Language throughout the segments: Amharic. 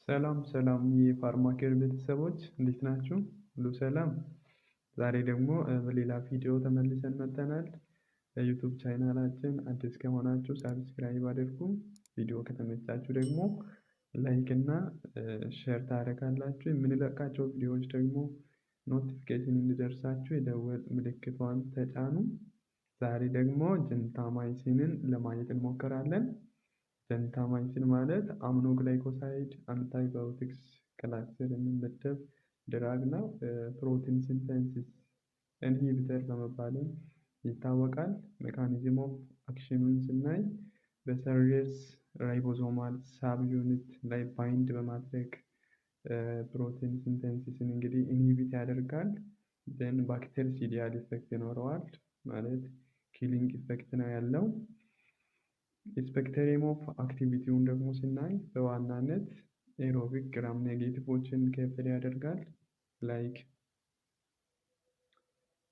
ሰላም ሰላም የፋርማኬር ቤተሰቦች እንዴት ናችሁ? ሁሉ ሰላም። ዛሬ ደግሞ በሌላ ቪዲዮ ተመልሰን መጥተናል። ለዩቱብ ቻናላችን አዲስ ከሆናችሁ ሳብስክራይብ አድርጉ። ቪዲዮ ከተመቻችሁ ደግሞ ላይክ እና ሼር ታደርጋላችሁ። የምንለቃቸው ቪዲዮዎች ደግሞ ኖቲፊኬሽን እንዲደርሳችሁ የደወል ምልክቷን ተጫኑ። ዛሬ ደግሞ ጀንታማይሲንን ለማየት እንሞክራለን። ጀንታማይሲን ማለት አምኖግላይኮሳይድ አንታይባዮቲክስ ክላስ የሚመደብ ድራግ ነው። ፕሮቲን ሲንተሲስ ኢንሂቢተር በመባልም ይታወቃል። ሜካኒዝም ኦፍ አክሽኑን ስናይ በሰሪየስ ራይቦዞማል ሳብ ዩኒት ላይ ባይንድ በማድረግ ፕሮቲን ሲንተሲስን እንግዲህ ኢንሂቢት ያደርጋል። ደን ባክቴሪሲዲያል ኢፌክት ይኖረዋል ማለት ኪሊንግ ኢፌክት ነው ያለው። ስፔክትረም ኦፍ አክቲቪቲውን ደግሞ ስናይ በዋናነት ኤሮቢክ ግራም ኔጌቲቮችን ከፍል ያደርጋል። ላይክ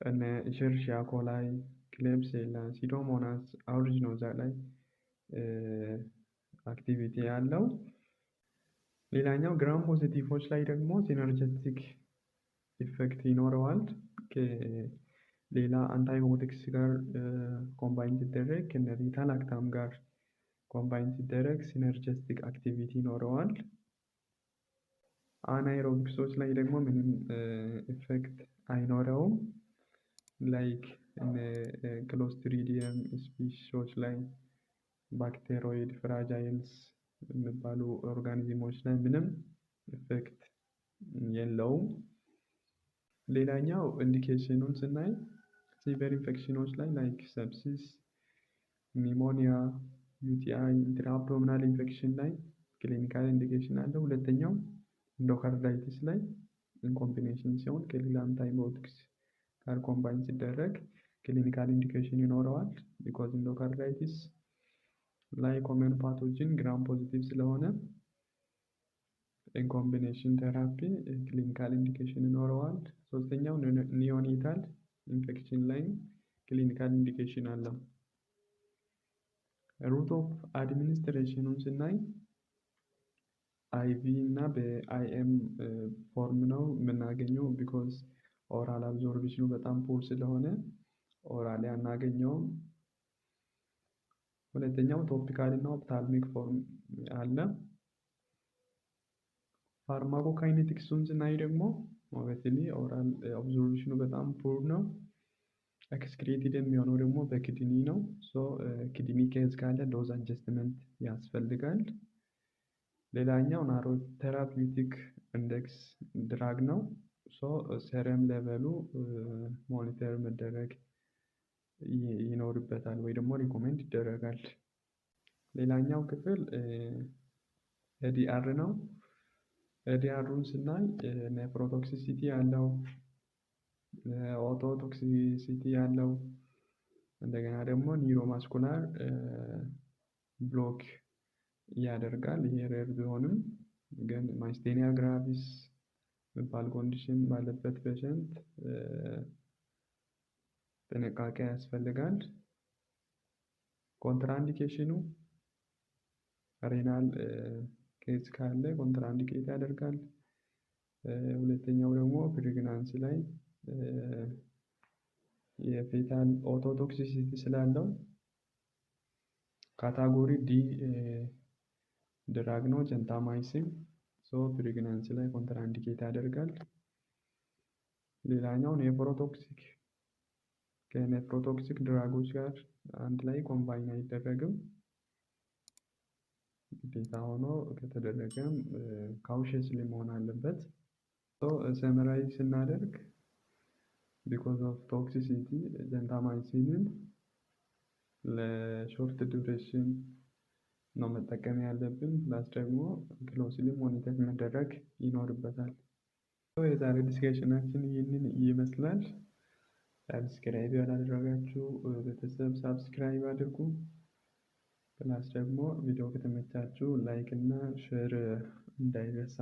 እነ ኢሸርሺያ ኮላይ፣ ክሌብሴላ፣ ሲዶሞናስ፣ አውሪጂኖዛ ላይ አክቲቪቲ ያለው። ሌላኛው ግራም ፖዚቲቮች ላይ ደግሞ ሲነርጀቲክ ኢፌክት ይኖረዋል። ሌላ አንታይባዮቲክስ ጋር ኮምባይን ሲደረግ ከቤታላክታም ጋር ኮምባይን ሲደረግ ሲነርጂስቲክ አክቲቪቲ ይኖረዋል። አናይሮቢክሶች ላይ ደግሞ ምንም ኢፌክት አይኖረውም። ላይክ ክሎስትሪዲየም ስፒሺሶች ላይ ባክቴሮይድ ፍራጃይልስ የሚባሉ ኦርጋኒዝሞች ላይ ምንም ኢፌክት የለውም። ሌላኛው ኢንዲኬሽኑን ስናይ ሲቨር ኢንፌክሽኖች ላይ ላይክ ሰፕሲስ፣ ኒሞኒያ፣ ዩቲአይ፣ ኢንትራአብዶሚናል ኢንፌክሽን ላይ ክሊኒካል ኢንዲኬሽን አለው። ሁለተኛው ኢንዶካርዳይቲስ ላይ ኢንኮምቢኔሽን ሲሆን ከሌላ አንታይባዮቲክስ ጋር ኮምባይን ሲደረግ ክሊኒካል ኢንዲኬሽን ይኖረዋል። ቢኮዝ ኢንዶካርዳይቲስ ላይ ኮመን ፓቶጂን ግራም ፖዚቲቭ ስለሆነ ኢንኮምቢኔሽን ቴራፒ ክሊኒካል ኢንዲኬሽን ይኖረዋል። ሶስተኛው ኒዮኒታል ኢንፌክሽን ላይ ክሊኒካል ኢንዲኬሽን አለው። ሩት ኦፍ አድሚኒስትሬሽኑን ስናይ አይቪ እና በአይኤም ፎርም ነው የምናገኘው። ቢኮዝ ኦራል አብዞርቢሽኑ በጣም ፑር ስለሆነ ኦራል አናገኘውም። ሁለተኛው ቶፒካል እና ኦፕታልሚክ ፎርም አለ። ፋርማኮካይኔቲክሱን ስናይ ደግሞ ኦብቪየስሊ ኦራል አብዞርቢሽኑ በጣም ፑር ነው። ኤክስክሬትድ የሚሆነው ደግሞ በኪድኒ ነው። ሶ ኪድኒ ኬዝ ካለ ዶዝ አጀስትመንት ያስፈልጋል። ሌላኛው ናሮ ቴራፒውቲክ ኢንዴክስ ድራግ ነው። ሶ ሴረም ሌቨሉ ሞኒተር መደረግ ይኖርበታል ወይ ደግሞ ሪኮሜንድ ይደረጋል። ሌላኛው ክፍል ኤዲአር ነው። ኤዲአሩን ስናይ ኔፍሮቶክሲሲቲ ያለው፣ ኦቶቶክሲሲቲ ያለው፣ እንደገና ደግሞ ኒውሮማስኩላር ብሎክ ያደርጋል። ይሄ ሬር ቢሆንም ግን ማይስቴኒያ ግራቪስ የሚባል ኮንዲሽን ባለበት ፔሸንት ጥንቃቄ ያስፈልጋል። ኮንትራኢንዲኬሽኑ ሬናል ኬዝ ካለ ኮንትራኢንዲኬት ያደርጋል። ሁለተኛው ደግሞ ፕሬግናንሲ ላይ የፌታል ኦቶቶክሲሲቲ ስላለው ካታጎሪ ዲ ድራግ ነው ጀንታማይሲን። ሶ ፕሬግናንሲ ላይ ኮንትራኢንዲኬት ያደርጋል። ሌላኛው ኔፍሮቶክሲክ ከኔፍሮቶክሲክ ድራጎች ጋር አንድ ላይ ኮምባይን አይደረግም። ግዴታ ሆኖ ከተደረገም ካውሽስሊ መሆን አለበት። ሶ ሰመራይዝ ስናደርግ ቢኮዝ ኦፍ ቶክሲሲቲ ጀንታማይሲንን ለሾርት ዱሬሽን ነው መጠቀም ያለብን። ፕላስ ደግሞ ክሎስሊ ሞኒተር መደረግ ይኖርበታል። የዛሬ ዲስከሽናችን ይህንን ይመስላል። ሳብስክራይብ ያላደረጋችሁ ቤተሰብ ሳብስክራይብ አድርጉ። ፕላስ ደግሞ ቪዲዮ ከተመቻችሁ ላይክ እና ሼር እንዳይረሳ።